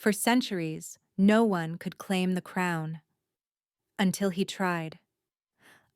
For centuries, no one could claim the crown. Until he tried.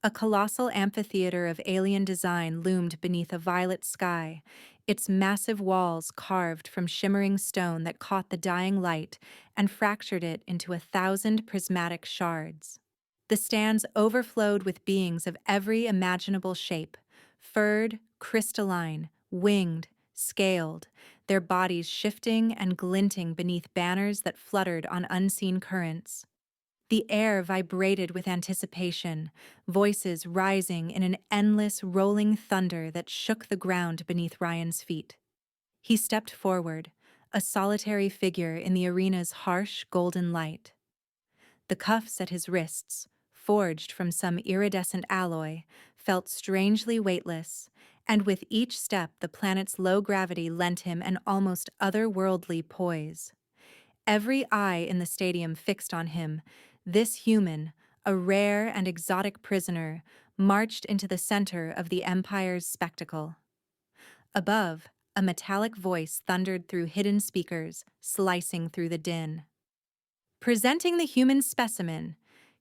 A colossal amphitheater of alien design loomed beneath a violet sky, its massive walls carved from shimmering stone that caught the dying light and fractured it into 1,000 prismatic shards. The stands overflowed with beings of every imaginable shape, furred, crystalline, winged, scaled, their bodies shifting and glinting beneath banners that fluttered on unseen currents. The air vibrated with anticipation, voices rising in an endless, rolling thunder that shook the ground beneath Ryan's feet. He stepped forward, a solitary figure in the arena's harsh, golden light. The cuffs at his wrists, forged from some iridescent alloy, felt strangely weightless, and with each step the planet's low gravity lent him an almost otherworldly poise. Every eye in the stadium fixed on him, this human, a rare and exotic prisoner, marched into the center of the Empire's spectacle. Above, a metallic voice thundered through hidden speakers, slicing through the din. Presenting the human specimen,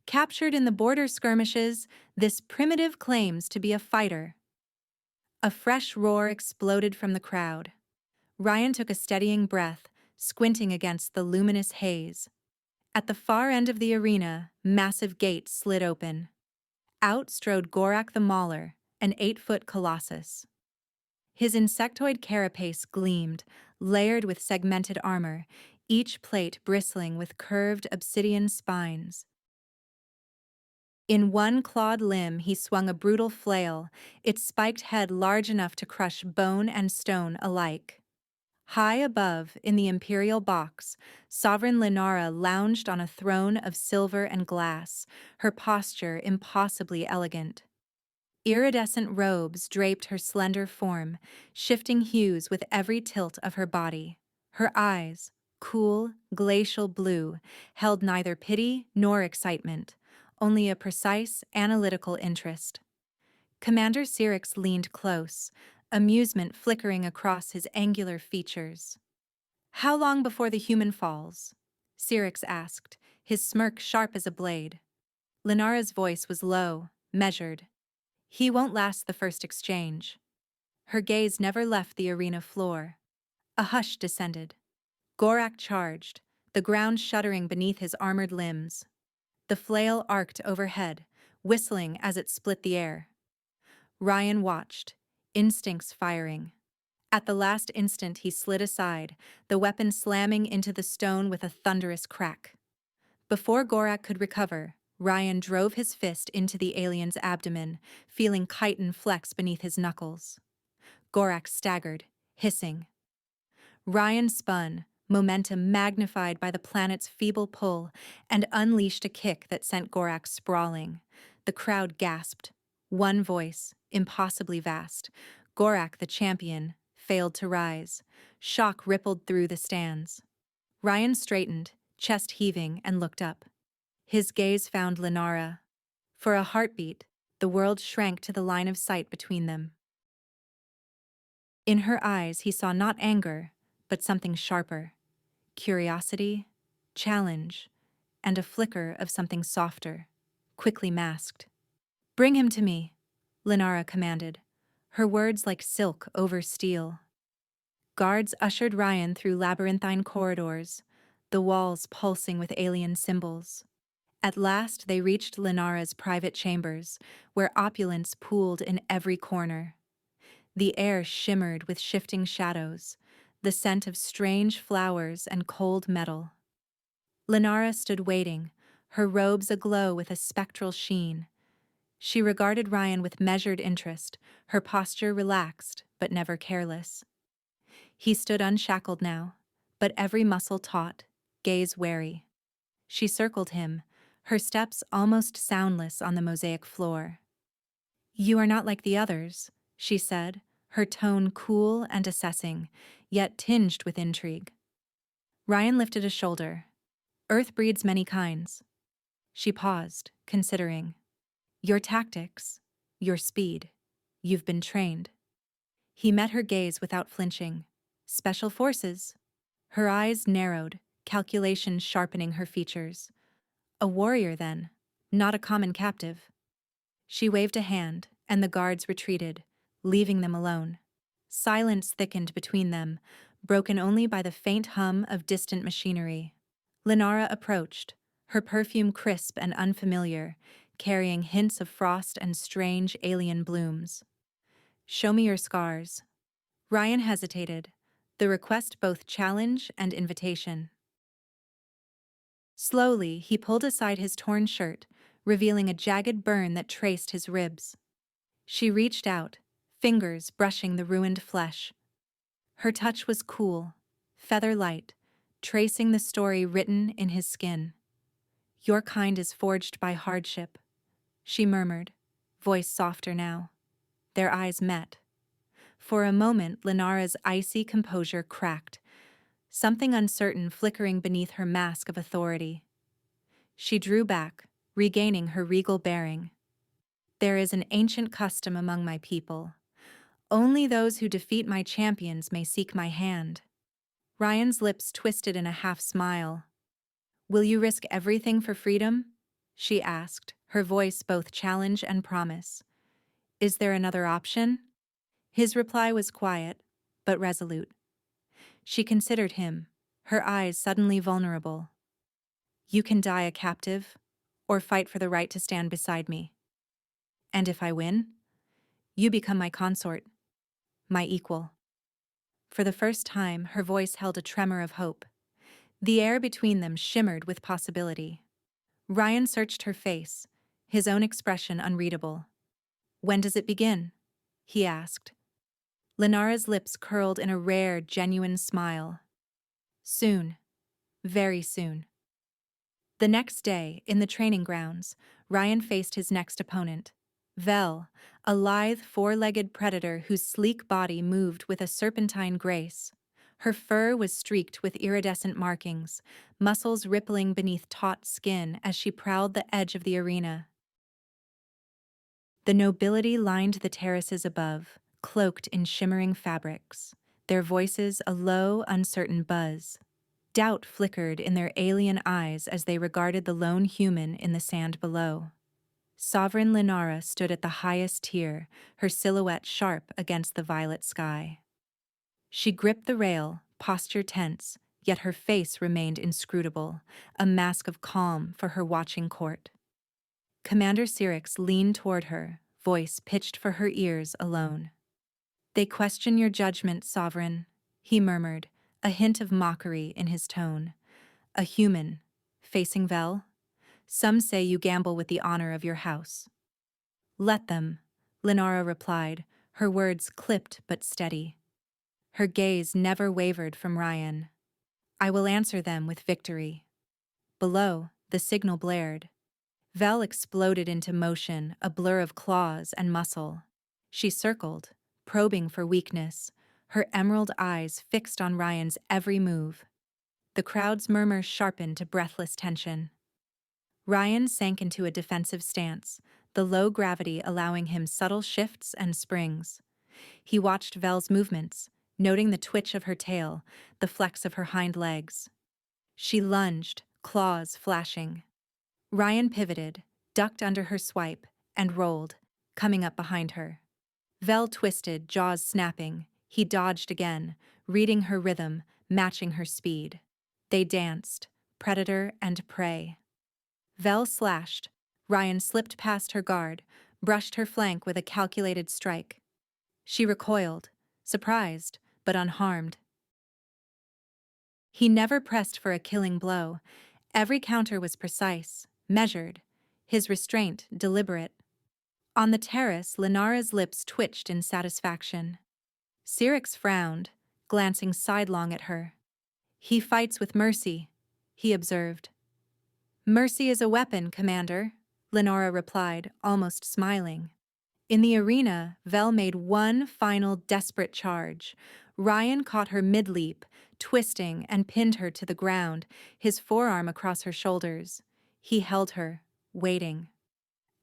captured in the border skirmishes, this primitive claims to be a fighter. A fresh roar exploded from the crowd. Ryan took a steadying breath, squinting against the luminous haze. At the far end of the arena, massive gates slid open. Out strode Gorak the Mauler, an 8-foot colossus. His insectoid carapace gleamed, layered with segmented armor, each plate bristling with curved obsidian spines. In one clawed limb he swung a brutal flail, its spiked head large enough to crush bone and stone alike. High above, in the imperial box, Sovereign Linara lounged on a throne of silver and glass, her posture impossibly elegant. Iridescent robes draped her slender form, shifting hues with every tilt of her body. Her eyes, cool, glacial blue, held neither pity nor excitement, only a precise, analytical interest. Commander Syrinx leaned close, amusement flickering across his angular features. "How long before the human falls?" Syrinx asked, his smirk sharp as a blade. Linara's voice was low, measured. "He won't last the first exchange." Her gaze never left the arena floor. A hush descended. Gorak charged, the ground shuddering beneath his armored limbs. The flail arced overhead, whistling as it split the air. Ryan watched, instincts firing. At the last instant he slid aside, the weapon slamming into the stone with a thunderous crack. Before Gorak could recover, Ryan drove his fist into the alien's abdomen, feeling chitin flex beneath his knuckles. Gorak staggered, hissing. Ryan spun, momentum magnified by the planet's feeble pull, and unleashed a kick that sent Gorak sprawling. The crowd gasped. One voice, impossibly vast, Gorak the champion, failed to rise. Shock rippled through the stands. Ryan straightened, chest heaving, and looked up. His gaze found Linara. For a heartbeat, the world shrank to the line of sight between them. In her eyes he saw not anger, but something sharper. Curiosity, challenge, and a flicker of something softer, quickly masked. "Bring him to me," Linara commanded, her words like silk over steel. Guards ushered Ryan through labyrinthine corridors, the walls pulsing with alien symbols. At last they reached Linara's private chambers, where opulence pooled in every corner. The air shimmered with shifting shadows, the scent of strange flowers and cold metal. Linara stood waiting, her robes aglow with a spectral sheen. She regarded Ryan with measured interest, her posture relaxed but never careless. He stood unshackled now, but every muscle taut, gaze wary. She circled him, her steps almost soundless on the mosaic floor. "You are not like the others," she said, her tone cool and assessing, yet tinged with intrigue. Ryan lifted a shoulder. "Earth breeds many kinds." She paused, considering. "Your tactics, your speed, you've been trained." He met her gaze without flinching. "Special forces." Her eyes narrowed, calculation sharpening her features. A warrior, then, not a common captive. She waved a hand, and the guards retreated, leaving them alone. Silence thickened between them, broken only by the faint hum of distant machinery. Lenara approached, her perfume crisp and unfamiliar, carrying hints of frost and strange alien blooms. "Show me your scars." Ryan hesitated, the request both challenge and invitation. Slowly, he pulled aside his torn shirt, revealing a jagged burn that traced his ribs. She reached out, fingers brushing the ruined flesh. Her touch was cool, feather-light, tracing the story written in his skin. "Your kind is forged by hardship," she murmured, voice softer now. Their eyes met. For a moment, Lenara's icy composure cracked, something uncertain flickering beneath her mask of authority. She drew back, regaining her regal bearing. "There is an ancient custom among my people. Only those who defeat my champions may seek my hand." Ryan's lips twisted in a half-smile. "Will you risk everything for freedom?" she asked, her voice both challenge and promise. "Is there another option?" His reply was quiet, but resolute. She considered him, her eyes suddenly vulnerable. "You can die a captive, or fight for the right to stand beside me. And if I win, you become my consort, my equal." For the first time, her voice held a tremor of hope. The air between them shimmered with possibility. Ryan searched her face, his own expression unreadable. "When does it begin?" he asked. Lenara's lips curled in a rare, genuine smile. "Soon. Very soon." The next day, in the training grounds, Ryan faced his next opponent, Vel, a lithe, four-legged predator whose sleek body moved with a serpentine grace. Her fur was streaked with iridescent markings, muscles rippling beneath taut skin as she prowled the edge of the arena. The nobility lined the terraces above, cloaked in shimmering fabrics, their voices a low, uncertain buzz. Doubt flickered in their alien eyes as they regarded the lone human in the sand below. Sovereign Lenara stood at the highest tier, her silhouette sharp against the violet sky. She gripped the rail, posture tense, yet her face remained inscrutable, a mask of calm for her watching court. Commander Syrinx leaned toward her, voice pitched for her ears alone. "They question your judgment, Sovereign," he murmured, a hint of mockery in his tone. "A human, facing Vel? Some say you gamble with the honor of your house." "Let them," Lenara replied, her words clipped but steady. Her gaze never wavered from Ryan. "I will answer them with victory." Below, the signal blared. Vel exploded into motion, a blur of claws and muscle. She circled, probing for weakness, her emerald eyes fixed on Ryan's every move. The crowd's murmur sharpened to breathless tension. Ryan sank into a defensive stance, the low gravity allowing him subtle shifts and springs. He watched Vel's movements, noting the twitch of her tail, the flex of her hind legs. She lunged, claws flashing. Ryan pivoted, ducked under her swipe, and rolled, coming up behind her. Vel twisted, jaws snapping. He dodged again, reading her rhythm, matching her speed. They danced, predator and prey. Vel slashed. Ryan slipped past her guard, brushed her flank with a calculated strike. She recoiled, surprised, but unharmed. He never pressed for a killing blow. Every counter was precise, measured, his restraint deliberate. On the terrace, Lenara's lips twitched in satisfaction. Syrinx frowned, glancing sidelong at her. "He fights with mercy," he observed. "Mercy is a weapon, Commander," Lenara replied, almost smiling. In the arena, Vel made one final desperate charge. Ryan caught her mid-leap, twisting and pinned her to the ground, his forearm across her shoulders. He held her, waiting.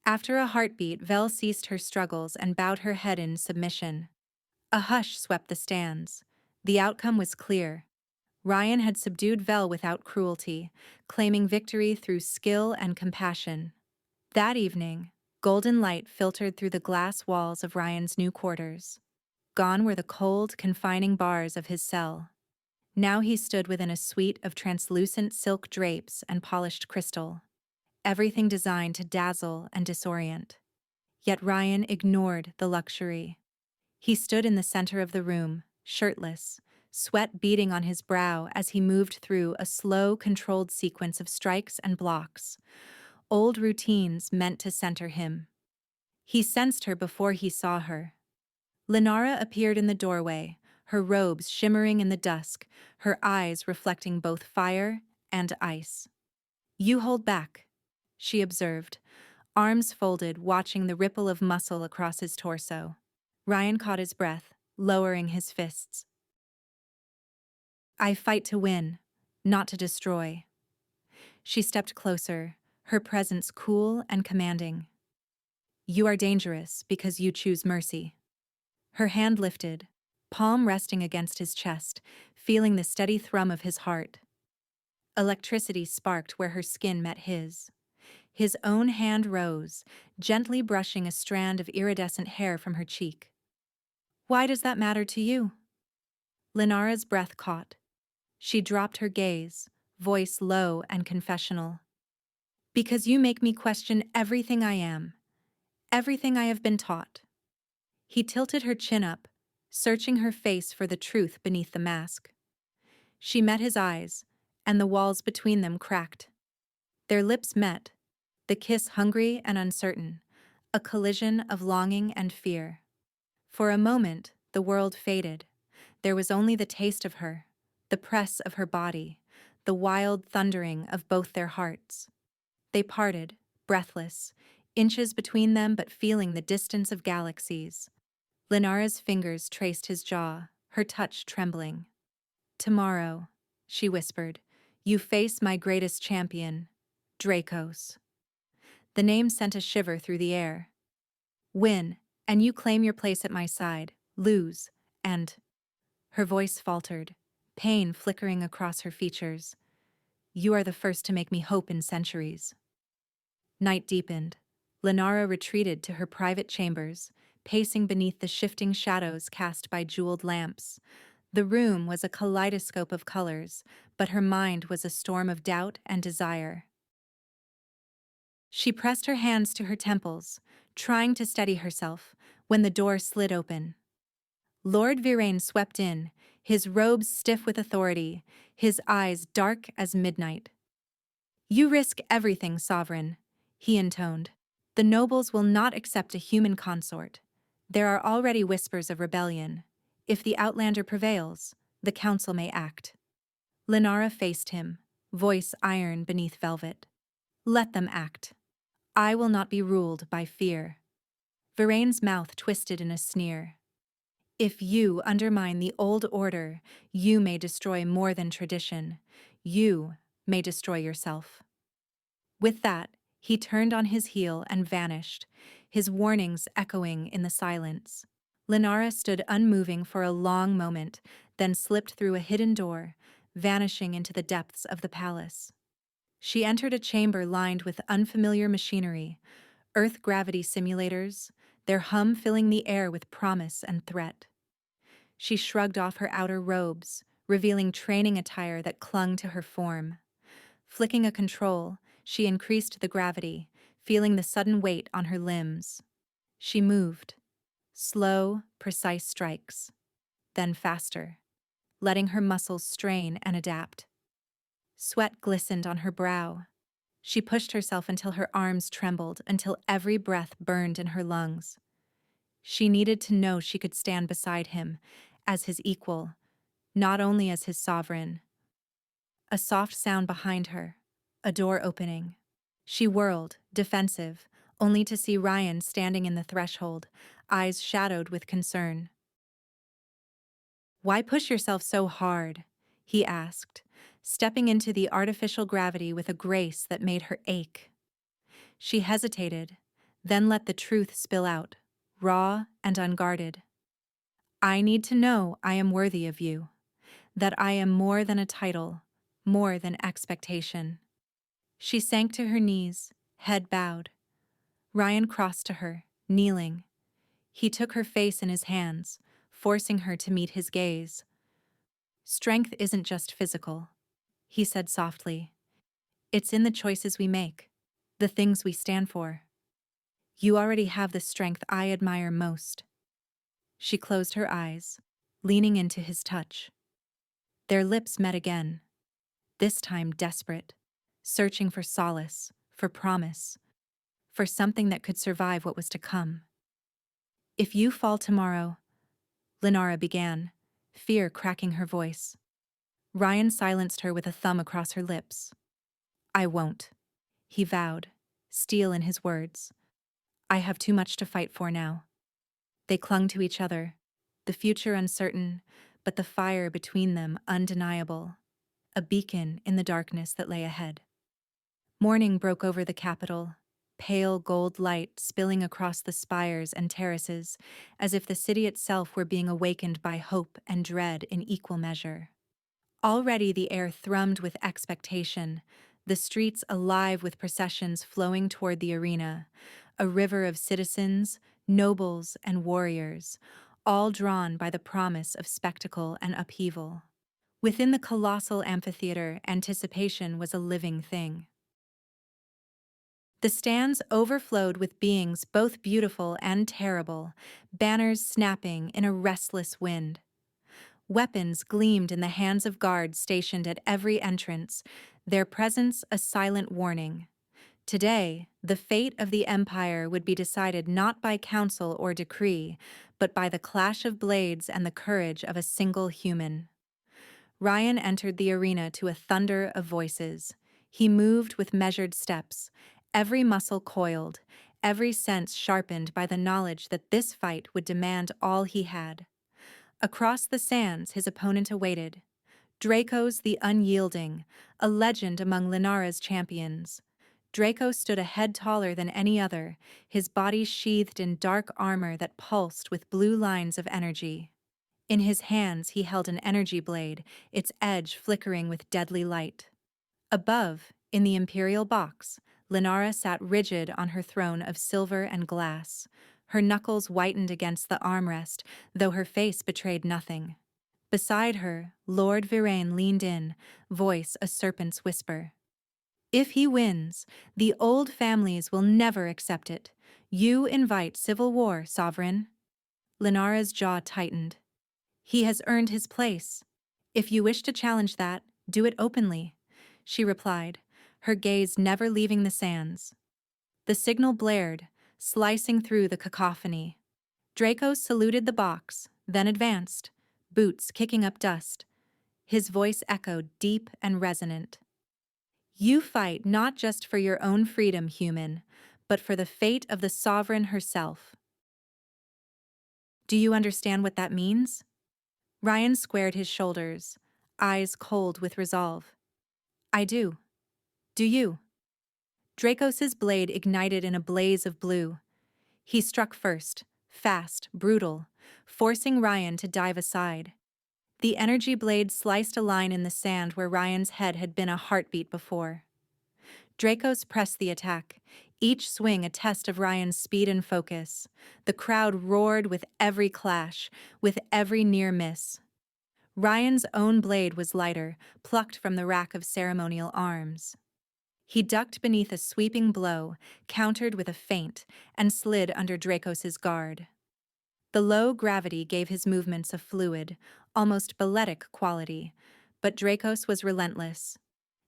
After a heartbeat, Vel ceased her struggles and bowed her head in submission. A hush swept the stands. The outcome was clear. Ryan had subdued Vel without cruelty, claiming victory through skill and compassion. That evening, golden light filtered through the glass walls of Ryan's new quarters. Gone were the cold, confining bars of his cell. Now he stood within a suite of translucent silk drapes and polished crystal, everything designed to dazzle and disorient. Yet Ryan ignored the luxury. He stood in the center of the room, shirtless, sweat beading on his brow as he moved through a slow, controlled sequence of strikes and blocks, old routines meant to center him. He sensed her before he saw her. Lenara appeared in the doorway, her robes shimmering in the dusk, her eyes reflecting both fire and ice. "You hold back," she observed, arms folded, watching the ripple of muscle across his torso. Ryan caught his breath, lowering his fists. "I fight to win, not to destroy." She stepped closer, her presence cool and commanding. "You are dangerous because you choose mercy." Her hand lifted, palm resting against his chest, feeling the steady thrum of his heart. Electricity sparked where her skin met his. His own hand rose, gently brushing a strand of iridescent hair from her cheek. "Why does that matter to you?" Lenara's breath caught. She dropped her gaze, voice low and confessional. "Because you make me question everything I am, everything I have been taught." He tilted her chin up, searching her face for the truth beneath the mask. She met his eyes, and the walls between them cracked. Their lips met, the kiss hungry and uncertain, a collision of longing and fear. For a moment, the world faded. There was only the taste of her, the press of her body, the wild thundering of both their hearts. They parted, breathless, inches between them but feeling the distance of galaxies. Lenara's fingers traced his jaw, her touch trembling. "Tomorrow," she whispered, "you face my greatest champion, Dracos." The name sent a shiver through the air. "Win, and you claim your place at my side. Lose, and—" Her voice faltered, pain flickering across her features. "You are the first to make me hope in centuries." Night deepened. Lenara retreated to her private chambers, pacing beneath the shifting shadows cast by jeweled lamps. The room was a kaleidoscope of colors, but her mind was a storm of doubt and desire. She pressed her hands to her temples, trying to steady herself, when the door slid open. Lord Virain swept in, his robes stiff with authority, his eyes dark as midnight. "You risk everything, Sovereign," he intoned. "The nobles will not accept a human consort. There are already whispers of rebellion. If the Outlander prevails, the council may act." Lenara faced him, voice iron beneath velvet. "Let them act. I will not be ruled by fear." Virain's mouth twisted in a sneer. "If you undermine the old order, you may destroy more than tradition. You may destroy yourself." With that, he turned on his heel and vanished, his warnings echoing in the silence. Lenara stood unmoving for a long moment, then slipped through a hidden door, vanishing into the depths of the palace. She entered a chamber lined with unfamiliar machinery, Earth gravity simulators, their hum filling the air with promise and threat. She shrugged off her outer robes, revealing training attire that clung to her form. Flicking a control, she increased the gravity, feeling the sudden weight on her limbs. She moved. Slow, precise strikes. Then faster, letting her muscles strain and adapt. Sweat glistened on her brow. She pushed herself until her arms trembled, until every breath burned in her lungs. She needed to know she could stand beside him, as his equal, not only as his sovereign. A soft sound behind her, a door opening. She whirled, defensive, only to see Ryan standing in the threshold, eyes shadowed with concern. "Why push yourself so hard?" he asked, stepping into the artificial gravity with a grace that made her ache. She hesitated, then let the truth spill out, raw and unguarded. "I need to know I am worthy of you. that I am more than a title, more than expectation. She sank to her knees, head bowed. Ryan crossed to her, kneeling. He took her face in his hands, forcing her to meet his gaze. Strength isn't just physical, he said softly. It's in the choices we make, the things we stand for. You already have the strength I admire most. She closed her eyes, leaning into his touch. Their lips met again, this time desperate, searching for solace, for promise, for something that could survive what was to come. If you fall tomorrow, Lenara began, fear cracking her voice. Ryan silenced her with a thumb across her lips. I won't, he vowed, steel in his words. I have too much to fight for now. They clung to each other, the future uncertain, but the fire between them undeniable, a beacon in the darkness that lay ahead. Morning broke over the capital, pale gold light spilling across the spires and terraces, as if the city itself were being awakened by hope and dread in equal measure. Already the air thrummed with expectation, the streets alive with processions flowing toward the arena, a river of citizens, nobles, and warriors, all drawn by the promise of spectacle and upheaval. Within the colossal amphitheater, anticipation was a living thing. The stands overflowed with beings both beautiful and terrible, banners snapping in a restless wind. Weapons gleamed in the hands of guards stationed at every entrance, their presence a silent warning. Today, the fate of the Empire would be decided not by council or decree, but by the clash of blades and the courage of a single human. Ryan entered the arena to a thunder of voices. He moved with measured steps, every muscle coiled, every sense sharpened by the knowledge that this fight would demand all he had. Across the sands his opponent awaited. Dracos the Unyielding, a legend among Lenara's champions. Draco stood a head taller than any other, his body sheathed in dark armor that pulsed with blue lines of energy. In his hands he held an energy blade, its edge flickering with deadly light. Above, in the Imperial box, Lenara sat rigid on her throne of silver and glass. Her knuckles whitened against the armrest, though her face betrayed nothing. Beside her, Lord Virain leaned in, voice a serpent's whisper. If he wins, the old families will never accept it. You invite civil war, Sovereign. Lenara's jaw tightened. He has earned his place. If you wish to challenge that, do it openly, she replied, her gaze never leaving the sands. The signal blared, slicing through the cacophony. Draco saluted the box, then advanced, boots kicking up dust. His voice echoed deep and resonant. You fight not just for your own freedom, human, but for the fate of the Sovereign herself. Do you understand what that means? Ryan squared his shoulders, eyes cold with resolve. I do. Do you? Dracos's blade ignited in a blaze of blue. He struck first, fast, brutal, forcing Ryan to dive aside. The energy blade sliced a line in the sand where Ryan's head had been a heartbeat before. Dracos pressed the attack, each swing a test of Ryan's speed and focus. The crowd roared with every clash, with every near miss. Ryan's own blade was lighter, plucked from the rack of ceremonial arms. He ducked beneath a sweeping blow, countered with a feint, and slid under Dracos's guard. The low gravity gave his movements a fluid, almost balletic quality, but Dracos was relentless.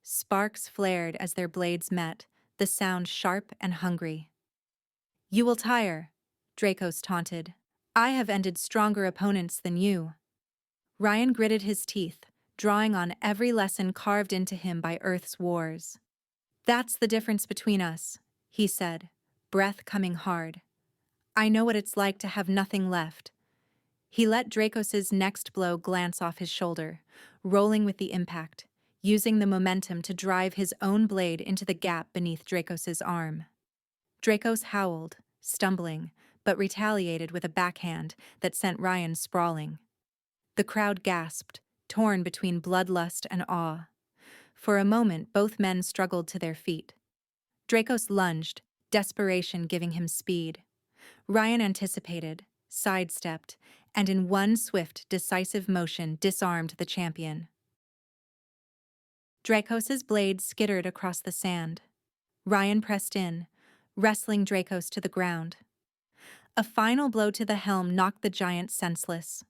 Sparks flared as their blades met, the sound sharp and hungry. You will tire, Dracos taunted. I have ended stronger opponents than you. Ryan gritted his teeth, drawing on every lesson carved into him by Earth's wars. That's the difference between us, he said, breath coming hard. I know what it's like to have nothing left. He let Dracos's next blow glance off his shoulder, rolling with the impact, using the momentum to drive his own blade into the gap beneath Dracos's arm. Dracos howled, stumbling, but retaliated with a backhand that sent Ryan sprawling. The crowd gasped, torn between bloodlust and awe. For a moment, both men struggled to their feet. Dracos lunged, desperation giving him speed. Ryan anticipated, sidestepped, and in one swift, decisive motion disarmed the champion. Dracos's blade skittered across the sand. Ryan pressed in, wrestling Dracos to the ground. A final blow to the helm knocked the giant senseless.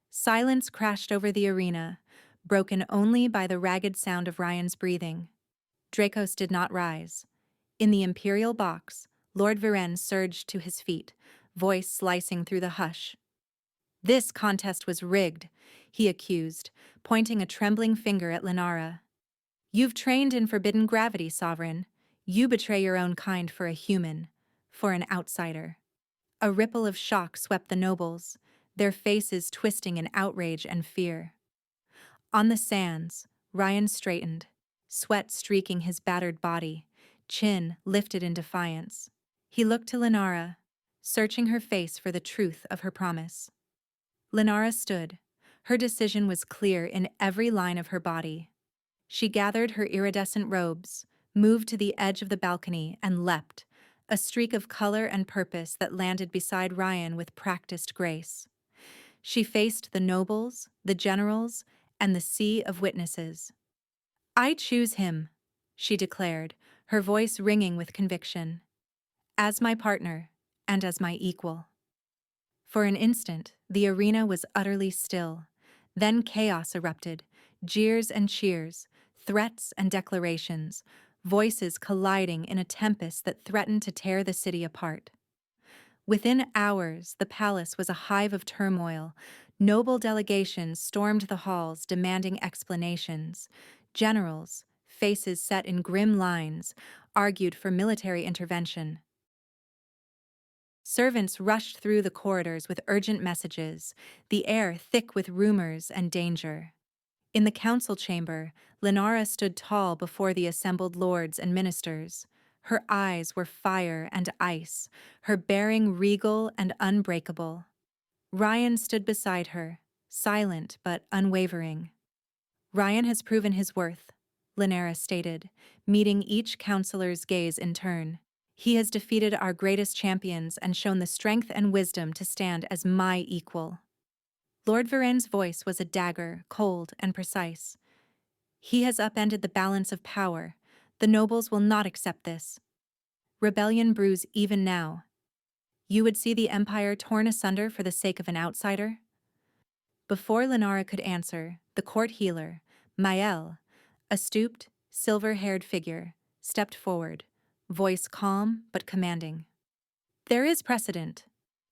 Silence crashed over the arena, broken only by the ragged sound of Ryan's breathing. Dracos did not rise. In the Imperial box, Lord Viren surged to his feet, voice slicing through the hush. "This contest was rigged," he accused, pointing a trembling finger at Lenara. "You've trained in forbidden gravity, Sovereign. You betray your own kind for a human, for an outsider." A ripple of shock swept the nobles, their faces twisting in outrage and fear. On the sands, Ryan straightened, sweat streaking his battered body, chin lifted in defiance. He looked to Lenara, searching her face for the truth of her promise. Lenara stood. Her decision was clear in every line of her body. She gathered her iridescent robes, moved to the edge of the balcony, and leapt, a streak of color and purpose that landed beside Ryan with practiced grace. She faced the nobles, the generals, and the sea of witnesses. "I choose him," she declared, her voice ringing with conviction. "As my partner, and as my equal." For an instant, the arena was utterly still. Then chaos erupted, jeers and cheers, threats and declarations, voices colliding in a tempest that threatened to tear the city apart. Within hours, the palace was a hive of turmoil. Noble delegations stormed the halls demanding explanations. Generals, faces set in grim lines, argued for military intervention. Servants rushed through the corridors with urgent messages, the air thick with rumors and danger. In the council chamber, Lenara stood tall before the assembled lords and ministers. Her eyes were fire and ice, her bearing regal and unbreakable. Ryan stood beside her, silent but unwavering. "Ryan has proven his worth," Lenara stated, meeting each counselor's gaze in turn. "He has defeated our greatest champions and shown the strength and wisdom to stand as my equal." Lord Viren's voice was a dagger, cold and precise. "He has upended the balance of power. The nobles will not accept this. Rebellion brews even now. You would see the empire torn asunder for the sake of an outsider?" Before Lenara could answer, the court healer, Mael, a stooped, silver-haired figure, stepped forward, voice calm but commanding. "There is precedent,"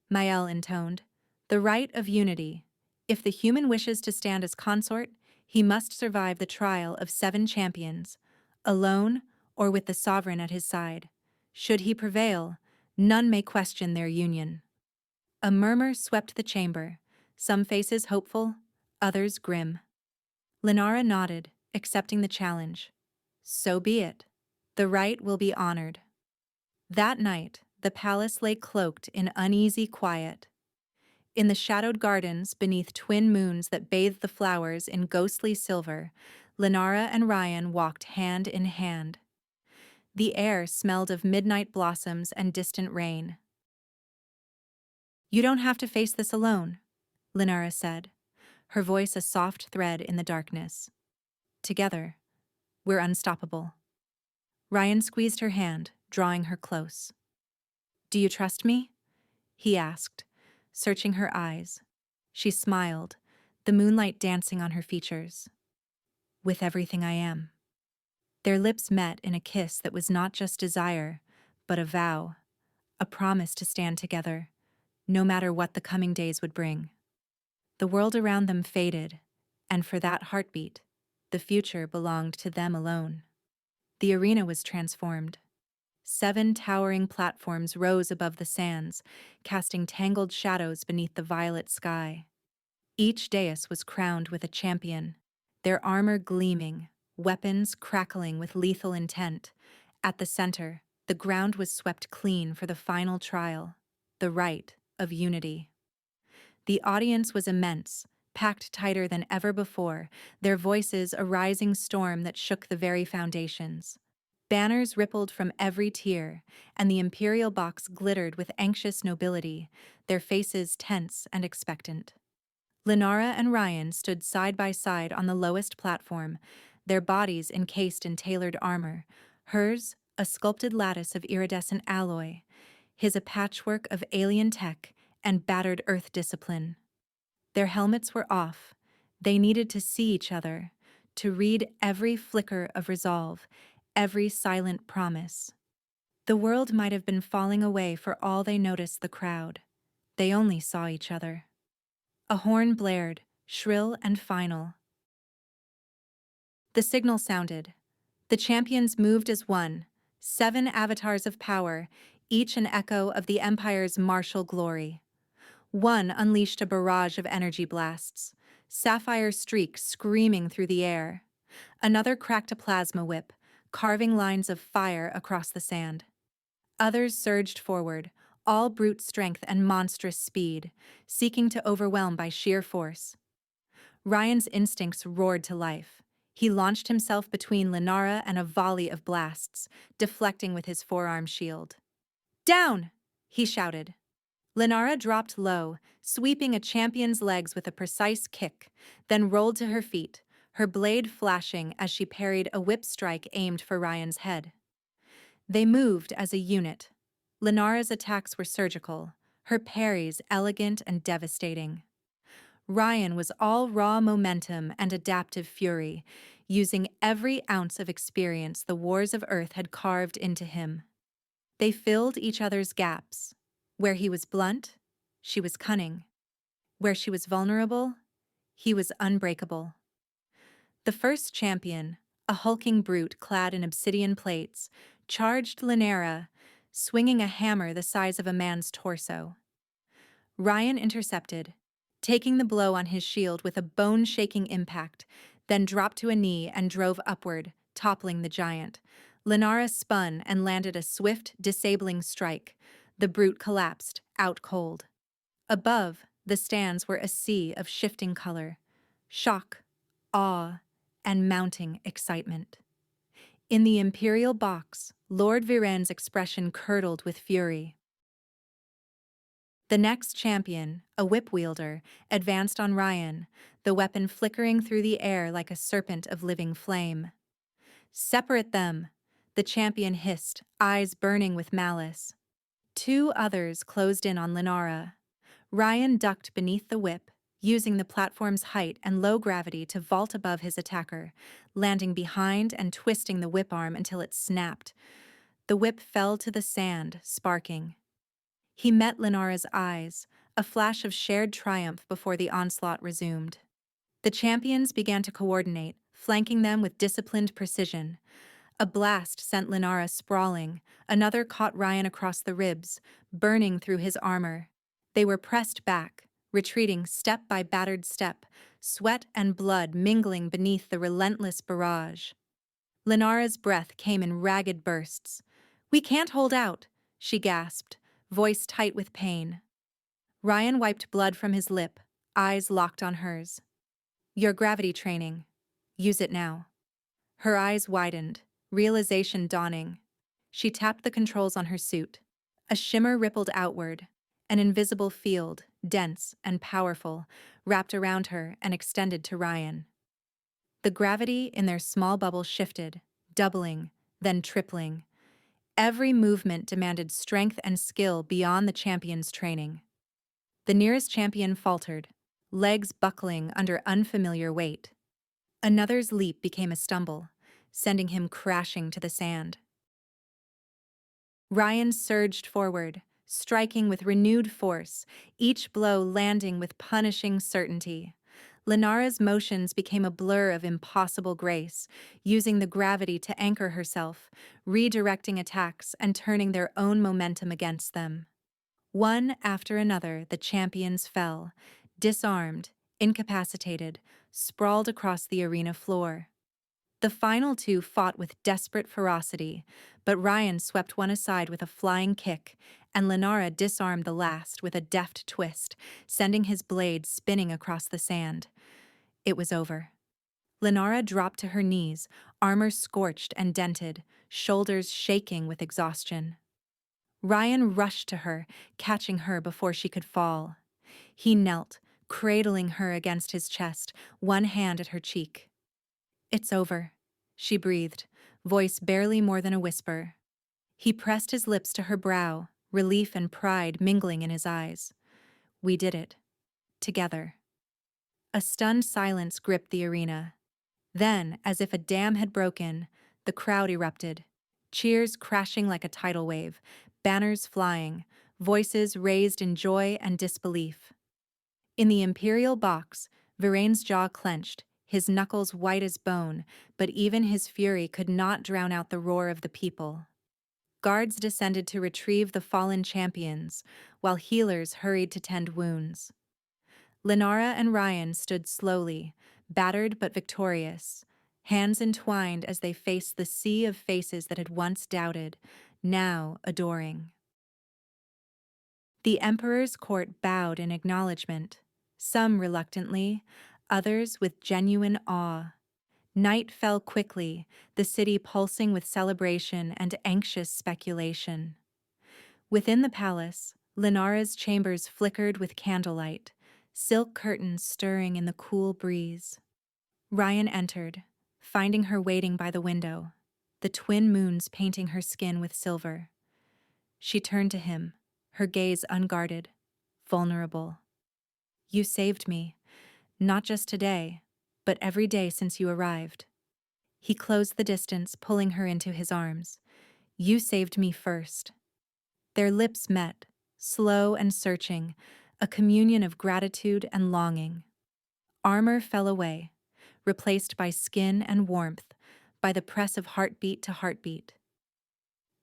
Mael intoned. "The right of unity. If the human wishes to stand as consort, he must survive the trial of 7 champions, alone or with the sovereign at his side. Should he prevail, none may question their union." A murmur swept the chamber, some faces hopeful, others grim. Lenara nodded, accepting the challenge. "So be it. The right will be honored." That night, the palace lay cloaked in uneasy quiet. In the shadowed gardens beneath twin moons that bathed the flowers in ghostly silver, Lenara and Ryan walked hand in hand. The air smelled of midnight blossoms and distant rain. "You don't have to face this alone," Lenara said, her voice a soft thread in the darkness. "Together, we're unstoppable." Ryan squeezed her hand, drawing her close. "Do you trust me?" he asked, searching her eyes. She smiled, the moonlight dancing on her features. "With everything I am." Their lips met in a kiss that was not just desire, but a vow, a promise to stand together, no matter what the coming days would bring. The world around them faded, and for that heartbeat, the future belonged to them alone. The arena was transformed. 7 towering platforms rose above the sands, casting tangled shadows beneath the violet sky. Each dais was crowned with a champion, their armor gleaming, weapons crackling with lethal intent. At the center, the ground was swept clean for the final trial, the right of unity. The audience was immense, packed tighter than ever before, their voices a rising storm that shook the very foundations. Banners rippled from every tier, and the imperial box glittered with anxious nobility, their faces tense and expectant. Lenara and Ryan stood side by side on the lowest platform, their bodies encased in tailored armor, hers a sculpted lattice of iridescent alloy, his a patchwork of alien tech and battered earth discipline. Their helmets were off. They needed to see each other, to read every flicker of resolve, every silent promise. The world might have been falling away for all they noticed the crowd. They only saw each other. A horn blared, shrill and final. The signal sounded. The champions moved as one, 7 avatars of power, each an echo of the Empire's martial glory. One unleashed a barrage of energy blasts, sapphire streaks screaming through the air. Another cracked a plasma whip, carving lines of fire across the sand. Others surged forward, all brute strength and monstrous speed, seeking to overwhelm by sheer force. Ryan's instincts roared to life. He launched himself between Lenara and a volley of blasts, deflecting with his forearm shield. "Down!" he shouted. Lenara dropped low, sweeping a champion's legs with a precise kick, then rolled to her feet, her blade flashing as she parried a whip strike aimed for Ryan's head. They moved as a unit. Lenara's attacks were surgical, her parries elegant and devastating. Ryan was all raw momentum and adaptive fury, using every ounce of experience the wars of Earth had carved into him. They filled each other's gaps. Where he was blunt, she was cunning. Where she was vulnerable, he was unbreakable. The first champion, a hulking brute clad in obsidian plates, charged Lenara, swinging a hammer the size of a man's torso. Ryan intercepted, taking the blow on his shield with a bone-shaking impact, then dropped to a knee and drove upward, toppling the giant. Lenara spun and landed a swift, disabling strike. The brute collapsed, out cold. Above, the stands were a sea of shifting color, shock, awe, and mounting excitement. In the imperial box, Lord Viren's expression curdled with fury. The next champion, a whip wielder, advanced on Ryan, the weapon flickering through the air like a serpent of living flame. "Separate them," the champion hissed, eyes burning with malice. 2 others closed in on Lenara. Ryan ducked beneath the whip, using the platform's height and low gravity to vault above his attacker, landing behind and twisting the whip arm until it snapped. The whip fell to the sand, sparking. He met Lenara's eyes, a flash of shared triumph before the onslaught resumed. The champions began to coordinate, flanking them with disciplined precision. A blast sent Lenara sprawling, another caught Ryan across the ribs, burning through his armor. They were pressed back, retreating step by battered step, sweat and blood mingling beneath the relentless barrage. Lenara's breath came in ragged bursts. "We can't hold out," she gasped, voice tight with pain. Ryan wiped blood from his lip, eyes locked on hers. "Your gravity training. Use it now." Her eyes widened, realization dawning. She tapped the controls on her suit. A shimmer rippled outward, an invisible field, dense and powerful, wrapped around her and extended to Ryan. The gravity in their small bubble shifted, doubling, then tripling. Every movement demanded strength and skill beyond the champion's training. The nearest champion faltered, legs buckling under unfamiliar weight. Another's leap became a stumble, sending him crashing to the sand. Ryan surged forward, striking with renewed force, each blow landing with punishing certainty. Lenara's motions became a blur of impossible grace, using the gravity to anchor herself, redirecting attacks and turning their own momentum against them. One after another, the champions fell, disarmed, incapacitated, sprawled across the arena floor. The final two fought with desperate ferocity, but Ryan swept one aside with a flying kick, and Lenara disarmed the last with a deft twist, sending his blade spinning across the sand. It was over. Lenara dropped to her knees, armor scorched and dented, shoulders shaking with exhaustion. Ryan rushed to her, catching her before she could fall. He knelt, cradling her against his chest, one hand at her cheek. "It's over," she breathed, voice barely more than a whisper. He pressed his lips to her brow, relief and pride mingling in his eyes. "We did it. Together." A stunned silence gripped the arena. Then, as if a dam had broken, the crowd erupted. Cheers crashing like a tidal wave, banners flying, voices raised in joy and disbelief. In the Imperial box, Virain's jaw clenched, his knuckles white as bone, but even his fury could not drown out the roar of the people. Guards descended to retrieve the fallen champions, while healers hurried to tend wounds. Lenara and Ryan stood slowly, battered but victorious, hands entwined as they faced the sea of faces that had once doubted, now adoring. The Emperor's court bowed in acknowledgement, some reluctantly, others with genuine awe. Night fell quickly, the city pulsing with celebration and anxious speculation. Within the palace, Lenara's chambers flickered with candlelight, silk curtains stirring in the cool breeze. Ryan entered, finding her waiting by the window, the twin moons painting her skin with silver. She turned to him, her gaze unguarded, vulnerable. "You saved me, not just today, but every day since you arrived." He closed the distance, pulling her into his arms. "You saved me first." Their lips met, slow and searching, a communion of gratitude and longing. Armor fell away, replaced by skin and warmth, by the press of heartbeat to heartbeat.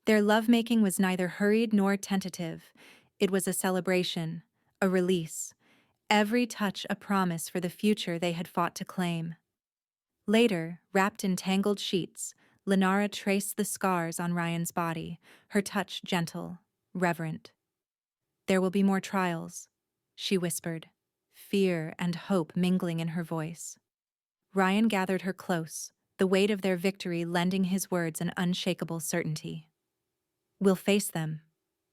Their lovemaking was neither hurried nor tentative. It was a celebration, a release, every touch a promise for the future they had fought to claim. Later, wrapped in tangled sheets, Lenara traced the scars on Ryan's body, her touch gentle, reverent. "There will be more trials," she whispered, fear and hope mingling in her voice. Ryan gathered her close, the weight of their victory lending his words an unshakable certainty. "We'll face them,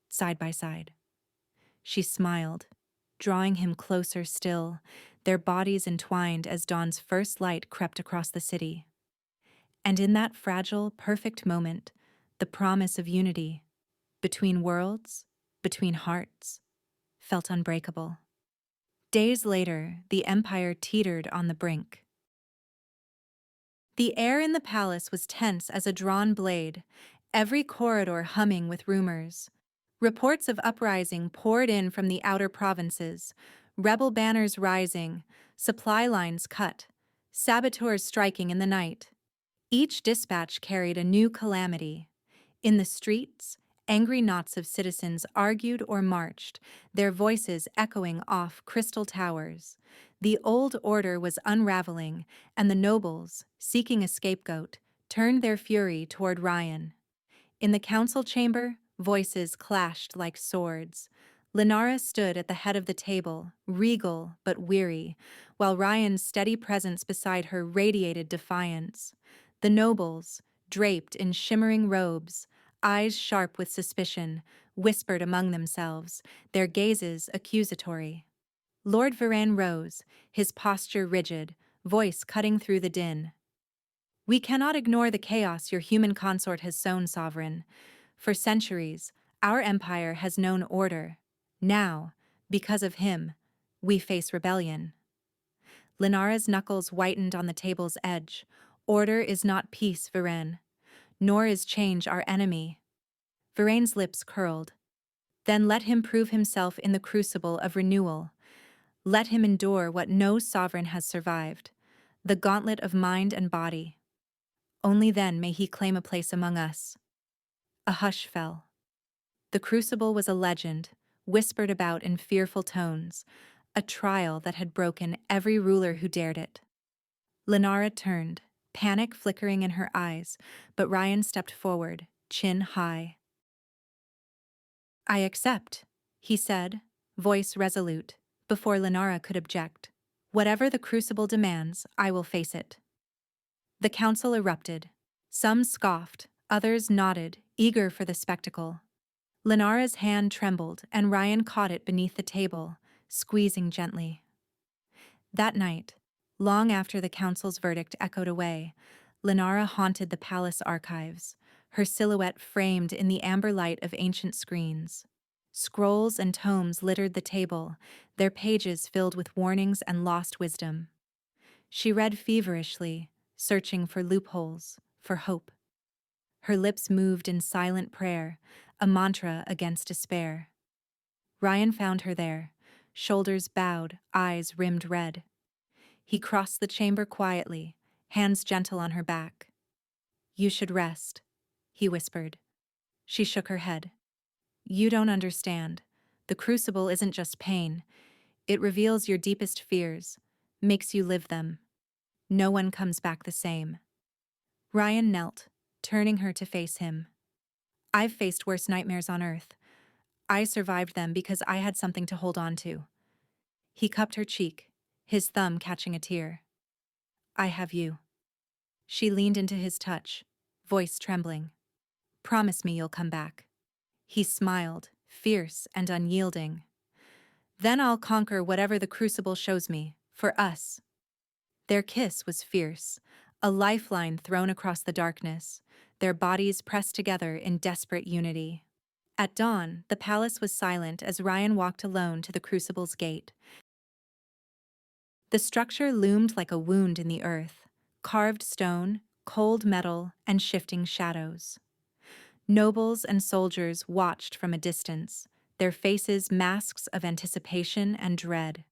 side by side." She smiled, drawing him closer still, their bodies entwined as dawn's first light crept across the city. And in that fragile, perfect moment, the promise of unity, between worlds, between hearts, felt unbreakable. Days later, the Empire teetered on the brink. The air in the palace was tense as a drawn blade, every corridor humming with rumors. Reports of uprising poured in from the outer provinces, rebel banners rising, supply lines cut, saboteurs striking in the night. Each dispatch carried a new calamity. In the streets, angry knots of citizens argued or marched, their voices echoing off crystal towers. The old order was unraveling, and the nobles, seeking a scapegoat, turned their fury toward Ryan. In the council chamber, voices clashed like swords. Lenara stood at the head of the table, regal but weary, while Ryan's steady presence beside her radiated defiance. The nobles, draped in shimmering robes, eyes sharp with suspicion, whispered among themselves, their gazes accusatory. Lord Virain rose, his posture rigid, voice cutting through the din. "We cannot ignore the chaos your human consort has sown, Sovereign. For centuries, our empire has known order. Now, because of him, we face rebellion." Lenara's knuckles whitened on the table's edge. "Order is not peace, Virain, nor is change our enemy." Virain's lips curled. "Then let him prove himself in the crucible of renewal. Let him endure what no sovereign has survived, the gauntlet of mind and body. Only then may he claim a place among us." A hush fell. The crucible was a legend, whispered about in fearful tones, a trial that had broken every ruler who dared it. Lenara turned, panic flickering in her eyes, but Ryan stepped forward, chin high. "I accept," he said, voice resolute, before Lenara could object. "Whatever the Crucible demands, I will face it." The council erupted. Some scoffed, others nodded, eager for the spectacle. Lenara's hand trembled, and Ryan caught it beneath the table, squeezing gently. That night, long after the council's verdict echoed away, Lenara haunted the palace archives, her silhouette framed in the amber light of ancient screens. Scrolls and tomes littered the table, their pages filled with warnings and lost wisdom. She read feverishly, searching for loopholes, for hope. Her lips moved in silent prayer, a mantra against despair. Ryan found her there, shoulders bowed, eyes rimmed red. He crossed the chamber quietly, hands gentle on her back. "You should rest," he whispered. She shook her head. "You don't understand. The Crucible isn't just pain. It reveals your deepest fears, makes you live them. No one comes back the same." Ryan knelt, turning her to face him. "I've faced worse nightmares on Earth. I survived them because I had something to hold on to." He cupped her cheek, his thumb catching a tear. "I have you." She leaned into his touch, voice trembling. "Promise me you'll come back." He smiled, fierce and unyielding. "Then I'll conquer whatever the Crucible shows me, for us." Their kiss was fierce, a lifeline thrown across the darkness, their bodies pressed together in desperate unity. At dawn, the palace was silent as Ryan walked alone to the Crucible's gate. The structure loomed like a wound in the earth, carved stone, cold metal, and shifting shadows. Nobles and soldiers watched from a distance, their faces masks of anticipation and dread.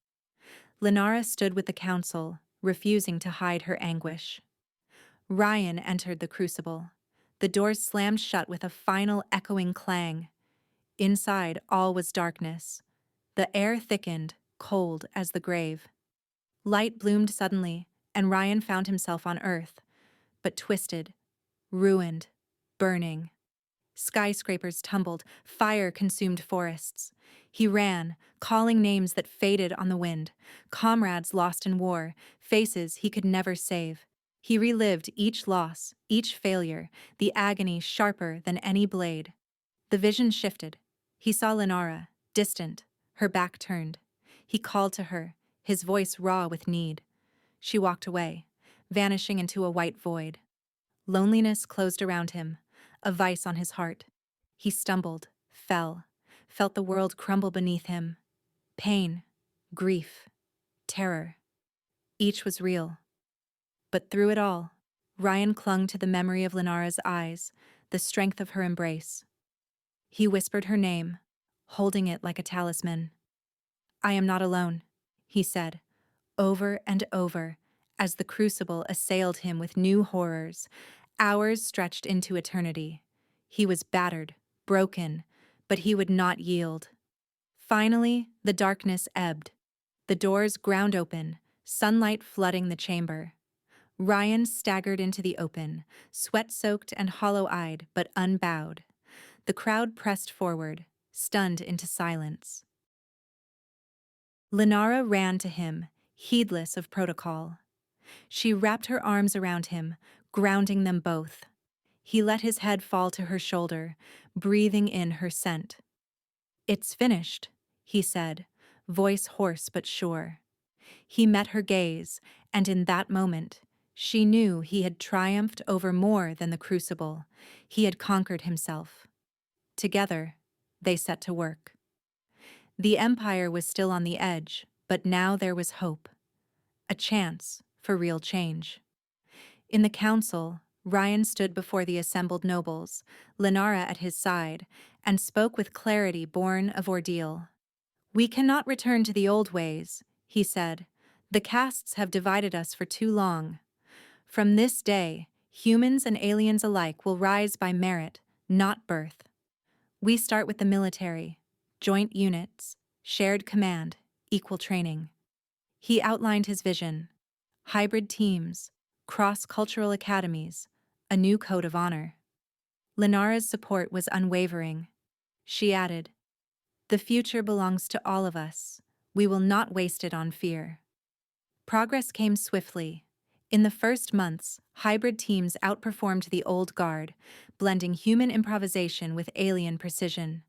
Lenara stood with the council, refusing to hide her anguish. Ryan entered the Crucible. The doors slammed shut with a final echoing clang. Inside, all was darkness. The air thickened, cold as the grave. Light bloomed suddenly, and Ryan found himself on Earth, but twisted, ruined, burning. Skyscrapers tumbled, fire consumed forests. He ran, calling names that faded on the wind, comrades lost in war, faces he could never save. He relived each loss, each failure, the agony sharper than any blade. The vision shifted. He saw Lenara, distant, her back turned. He called to her, his voice raw with need. She walked away, vanishing into a white void. Loneliness closed around him, a vice on his heart. He stumbled, fell, felt the world crumble beneath him. Pain, grief, terror. Each was real. But through it all, Ryan clung to the memory of Lenara's eyes, the strength of her embrace. He whispered her name, holding it like a talisman. "I am not alone," he said, over and over, as the Crucible assailed him with new horrors. Hours stretched into eternity. He was battered, broken, but he would not yield. Finally, the darkness ebbed. The doors ground open, sunlight flooding the chamber. Ryan staggered into the open, sweat-soaked and hollow-eyed, but unbowed. The crowd pressed forward, stunned into silence. Lenara ran to him, heedless of protocol. She wrapped her arms around him, grounding them both. He let his head fall to her shoulder, breathing in her scent. "It's finished," he said, voice hoarse but sure. He met her gaze, and in that moment, she knew he had triumphed over more than the Crucible. He had conquered himself. Together, they set to work. The Empire was still on the edge, but now there was hope. A chance for real change. In the council, Ryan stood before the assembled nobles, Lenara at his side, and spoke with clarity born of ordeal. "We cannot return to the old ways," he said. "The castes have divided us for too long. From this day, humans and aliens alike will rise by merit, not birth. We start with the military, joint units, shared command, equal training." He outlined his vision: hybrid teams, cross-cultural academies, a new code of honor. Lenara's support was unwavering. She added, "The future belongs to all of us. We will not waste it on fear." Progress came swiftly. In the first months, hybrid teams outperformed the old guard, blending human improvisation with alien precision.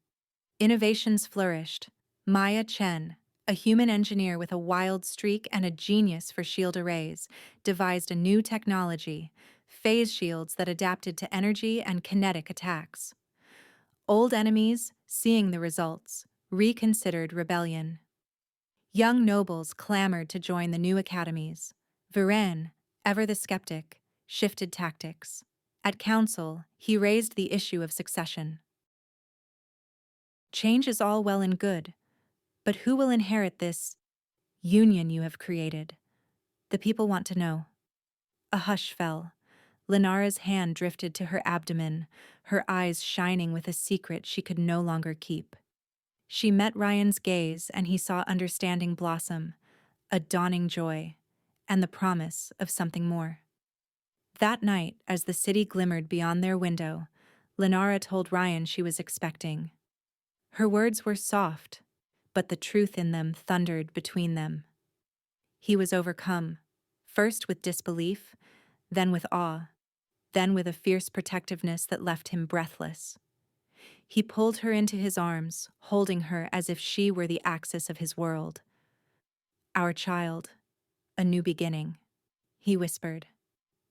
Innovations flourished. Maya Chen, a human engineer with a wild streak and a genius for shield arrays, devised a new technology, phase shields that adapted to energy and kinetic attacks. Old enemies, seeing the results, reconsidered rebellion. Young nobles clamored to join the new academies. Viren, ever the skeptic, shifted tactics. At council, he raised the issue of succession. Change is all well and good, but who will inherit this union you have created? The people want to know. A hush fell. Lenara's hand drifted to her abdomen, her eyes shining with a secret she could no longer keep. She met Ryan's gaze, and he saw understanding blossom, a dawning joy, and the promise of something more. That night, as the city glimmered beyond their window, Lenara told Ryan she was expecting. Her words were soft, but the truth in them thundered between them. He was overcome, first with disbelief, then with awe, then with a fierce protectiveness that left him breathless. He pulled her into his arms, holding her as if she were the axis of his world. "Our child, a new beginning," he whispered.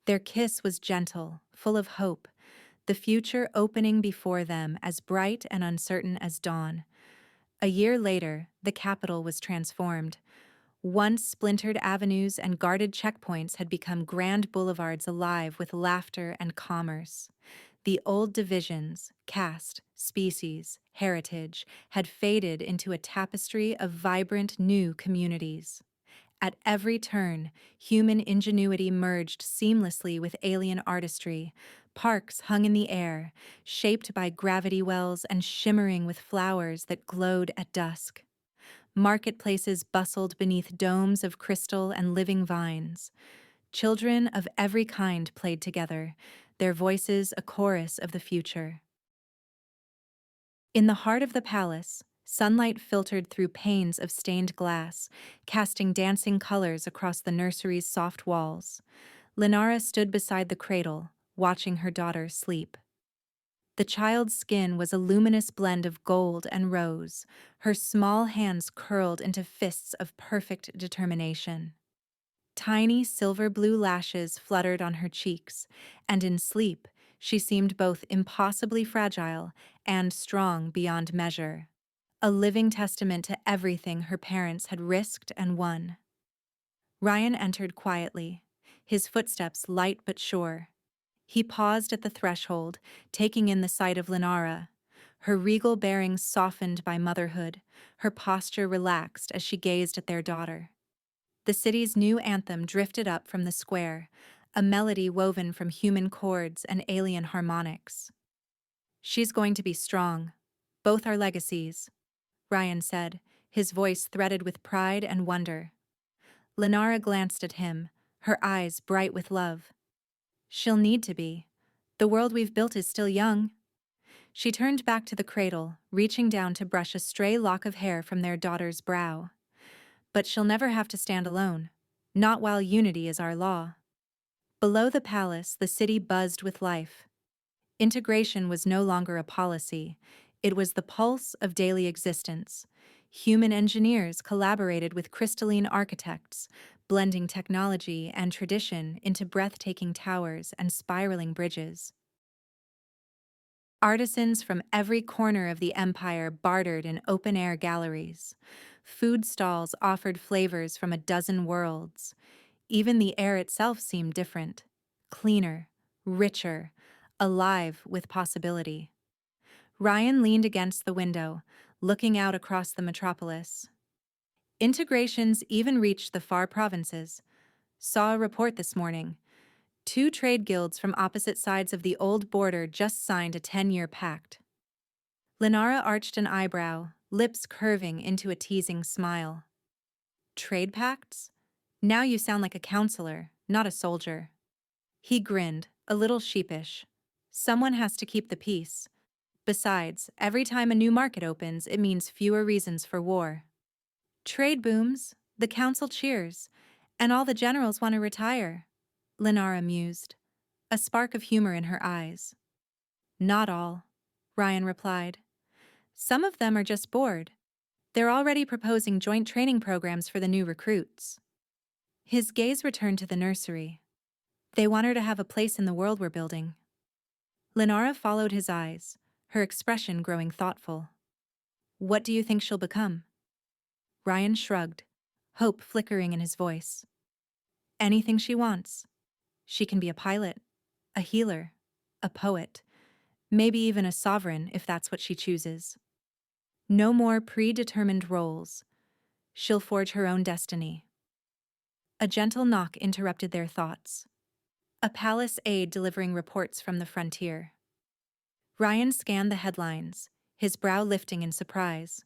Their kiss was gentle, full of hope, the future opening before them as bright and uncertain as dawn. A year later, the capital was transformed. Once splintered avenues and guarded checkpoints had become grand boulevards alive with laughter and commerce. The old divisions, caste, species, heritage, had faded into a tapestry of vibrant new communities. At every turn, human ingenuity merged seamlessly with alien artistry. Parks hung in the air, shaped by gravity wells and shimmering with flowers that glowed at dusk. Marketplaces bustled beneath domes of crystal and living vines. Children of every kind played together, their voices a chorus of the future. In the heart of the palace, sunlight filtered through panes of stained glass, casting dancing colors across the nursery's soft walls. Lenara stood beside the cradle, watching her daughter sleep. The child's skin was a luminous blend of gold and rose, her small hands curled into fists of perfect determination. Tiny silver-blue lashes fluttered on her cheeks, and in sleep, she seemed both impossibly fragile and strong beyond measure, a living testament to everything her parents had risked and won. Ryan entered quietly, his footsteps light but sure. He paused at the threshold, taking in the sight of Lenara, her regal bearing softened by motherhood, her posture relaxed as she gazed at their daughter. The city's new anthem drifted up from the square, a melody woven from human chords and alien harmonics. "She's going to be strong. Both are legacies," Ryan said, his voice threaded with pride and wonder. Lenara glanced at him, her eyes bright with love. "She'll need to be. The world we've built is still young." She turned back to the cradle, reaching down to brush a stray lock of hair from their daughter's brow. "But she'll never have to stand alone. Not while unity is our law." Below the palace, the city buzzed with life. Integration was no longer a policy. It was the pulse of daily existence. Human engineers collaborated with crystalline architects, blending technology and tradition into breathtaking towers and spiraling bridges. Artisans from every corner of the empire bartered in open-air galleries. Food stalls offered flavors from a dozen worlds. Even the air itself seemed different, cleaner, richer, alive with possibility. Ryan leaned against the window, looking out across the metropolis. Integrations even reached the far provinces. Saw a report this morning. 2 trade guilds from opposite sides of the old border just signed a 10-year pact. Lenara arched an eyebrow, lips curving into a teasing smile. "Trade pacts? Now you sound like a counselor, not a soldier." He grinned, a little sheepish. Someone has to keep the peace. Besides, every time a new market opens, it means fewer reasons for war. Trade booms, the council cheers, and all the generals want to retire. Lenara mused, a spark of humor in her eyes. Not all, Ryan replied. Some of them are just bored. They're already proposing joint training programs for the new recruits. His gaze returned to the nursery. They want her to have a place in the world we're building. Lenara followed his eyes, her expression growing thoughtful. What do you think she'll become? Ryan shrugged, hope flickering in his voice. Anything she wants. She can be a pilot, a healer, a poet, maybe even a sovereign if that's what she chooses. No more predetermined roles. She'll forge her own destiny. A gentle knock interrupted their thoughts. A palace aide delivering reports from the frontier. Ryan scanned the headlines, his brow lifting in surprise.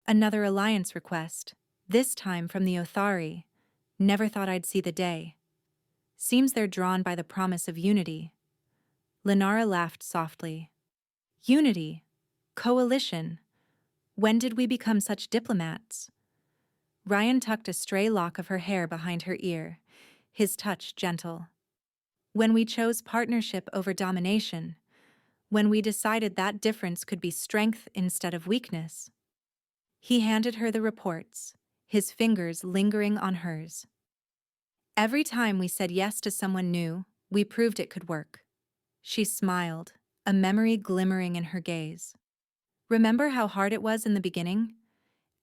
Another alliance request, this time from the Othari. Never thought I'd see the day. Seems they're drawn by the promise of unity. Lenara laughed softly. Unity? Coalition? When did we become such diplomats? Ryan tucked a stray lock of her hair behind her ear, his touch gentle. When we chose partnership over domination, when we decided that difference could be strength instead of weakness. He handed her the reports, his fingers lingering on hers. Every time we said yes to someone new, we proved it could work. She smiled, a memory glimmering in her gaze. Remember how hard it was in the beginning?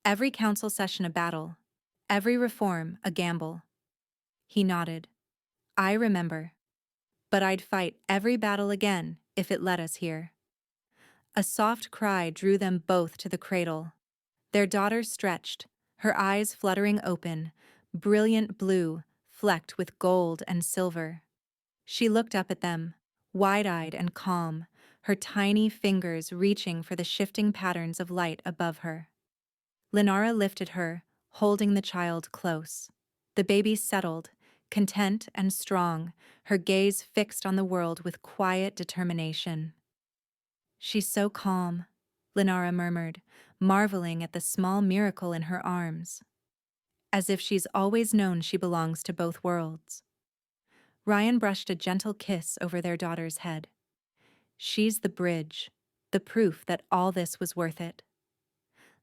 Every council session a battle, every reform a gamble. He nodded. I remember. But I'd fight every battle again if it led us here. A soft cry drew them both to the cradle. Their daughter stretched, her eyes fluttering open, brilliant blue, flecked with gold and silver. She looked up at them, wide-eyed and calm, her tiny fingers reaching for the shifting patterns of light above her. Lenara lifted her, holding the child close. The baby settled, content and strong, her gaze fixed on the world with quiet determination. She's so calm, Lenara murmured, marveling at the small miracle in her arms. As if she's always known she belongs to both worlds. Ryan brushed a gentle kiss over their daughter's head. She's the bridge, the proof that all this was worth it.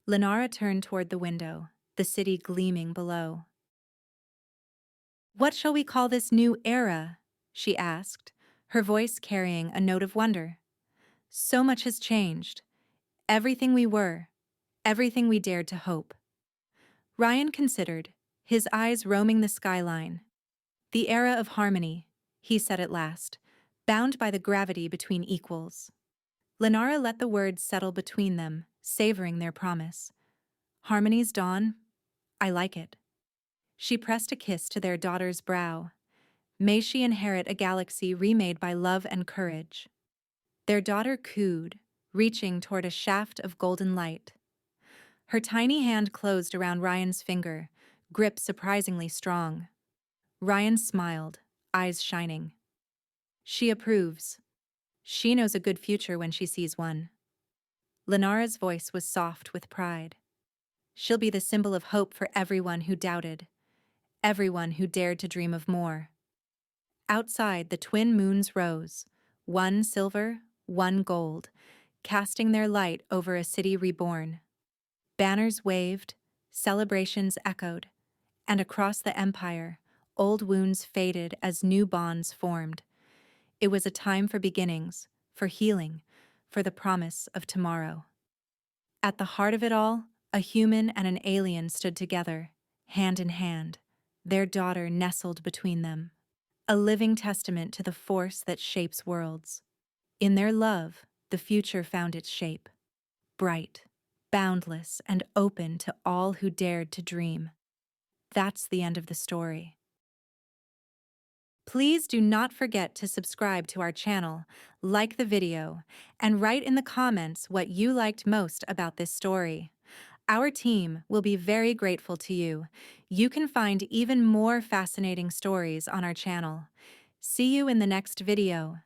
Lenara turned toward the window, the city gleaming below. What shall we call this new era? She asked, her voice carrying a note of wonder. So much has changed. Everything we were, everything we dared to hope. Ryan considered, his eyes roaming the skyline. The era of harmony, he said at last, bound by the gravity between equals. Lenara let the words settle between them, savoring their promise. Harmony's dawn? I like it. She pressed a kiss to their daughter's brow. May she inherit a galaxy remade by love and courage. Their daughter cooed, reaching toward a shaft of golden light. Her tiny hand closed around Ryan's finger, grip surprisingly strong. Ryan smiled, eyes shining. She approves. She knows a good future when she sees one. Lenara's voice was soft with pride. She'll be the symbol of hope for everyone who doubted, everyone who dared to dream of more. Outside, the twin moons rose, one silver, one gold, casting their light over a city reborn. Banners waved, celebrations echoed, and across the empire, old wounds faded as new bonds formed. It was a time for beginnings, for healing, for the promise of tomorrow. At the heart of it all, a human and an alien stood together, hand in hand, their daughter nestled between them. A living testament to the force that shapes worlds. In their love, the future found its shape. Bright, boundless, and open to all who dared to dream. That's the end of the story. Please do not forget to subscribe to our channel, like the video, and write in the comments what you liked most about this story. Our team will be very grateful to you. You can find even more fascinating stories on our channel. See you in the next video.